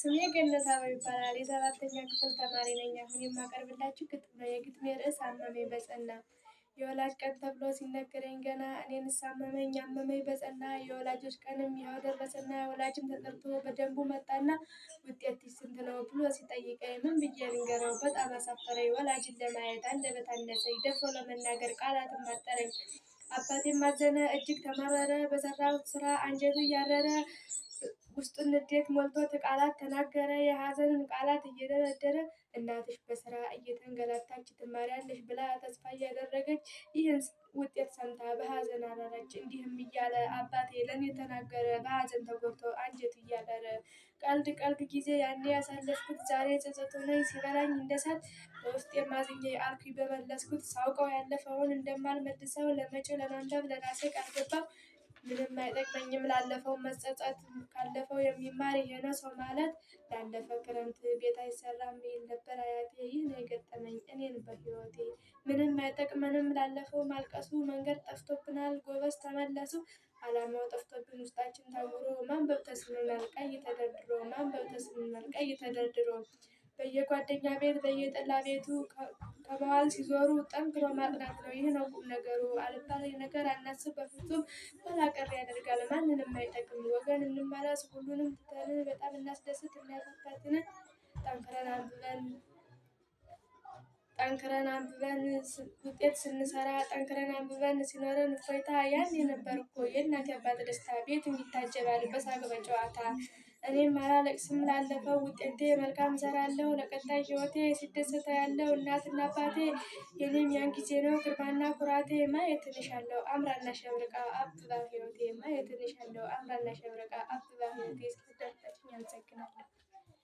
ስሜ ገነት አበባ ይባላል። የ7ኛ ክፍል ተማሪ ነኝ። አሁን የማቀርብላችሁ ግጥም ነው። የግጥሜ ርዕስ አመመኝ በጸና። የወላጅ ቀን ተብሎ ሲነገረኝ ገና እኔን አመመኝ አመመኝ በጸና። የወላጆች ቀንም ይኸው ደረሰና ወላጅም ተጠርቶ በደንቡ መጣና ውጤት ስንት ነው ብሎ ሲጠይቀኝ ምን ብዬ ልንገረው? በጣም አሳፈረኝ ወላጅን ለማየት አንደበት አነሰኝ። ደፍሮ ለመናገር ቃላትም አጠረኝ። አባቴም አዘነ እጅግ ተማረረ። በሰራሁት ስራ አንጀቱ እያረረ ውስጡን ንዴት ሞልቶት ቃላት ተናገረ። የሀዘንን ቃላት እየደረደረ እናትሽ በስራ እየተንገላታች ትማሪያለሽ ብላ ተስፋ እያደረገች ይህን ውጤት ሰምታ በሀዘን አረረች። እንዲህም እያለ አባቴ ለኔ ተናገረ በሀዘን ተጎድቶ አንጀቱ እያረረ። ቀልድ ጊዜ ያኔ ያሳለፍኩት ዛሬ ጸጸት ሆነኝ ሲበላኝ እንደሳት። በውስጤ አዝኜ አልኩኝ በመለስኩት ሳውቀው ያለፈውን እንደማልመልሰው ለመጪው ለማንበብ ለራሴ ቃል ገባሁ። ምንም አይጠቅመኝም ላለፈው መጸጸት ካለፈው የሚማር ይሄ ነው ሰው ማለት። ላለፈ ክረምት ቤት አይሰራም ይል ነበር አያቴ። ይህ ነው የገጠመኝ እኔን በህይወቴ። ምንም አይጠቅመንም ላለፈው ማልቀሱ። መንገድ ጠፍቶብናል ጎበዝ ተመለሱ። አላማው ጠፍቶብን ውስጣችን ታውሮ ማንበብ ተስኖናል ቀይ ተደርድሮ ማንበብ ተስኖናል ቀይ ተደርድሮ። በየጓደኛ ቤት በየጠላ ቤቱ ከመዋል ሲዞሩ ጠንክሮ ማጥናት ነው ይህ ነው ቁም ነገሩ። አልባሌ ነገር አናስብ በፍጹም ኋላ ቀር ያደርጋል ማንንም አይጠቅም። ወገን እንመለስ ሁሉንም ትተን በጣም እናስደስት እናያታችንን። ጠንክረን አንብበን ውጤት ስንሰራ ጠንክረን አንብበን ሲኖረን እፎይታ። ያኔ ነበር እኮ የእናት አባት ደስታ ቤቱም ይታጀባል በሳቅ በጨዋታ። እኔም አላለቅስም ላለፈው ውጤቴ መልካም እሰራለሁ ለቀጣይ ህይወቴ። ሲደሰት አያለሁ እናትና አባቴ የኔም ያን ጊዜ ነው ግርማና ኩራቴ። ማየትን እሻለሁ አምራና ሸብርቃ አብባ ህይወቴ። ማየትን እሻለሁ አምራና ሸብርቃ አብባ ህይወቴ። እስከ ዳርቻችን አመሰግናለሁ።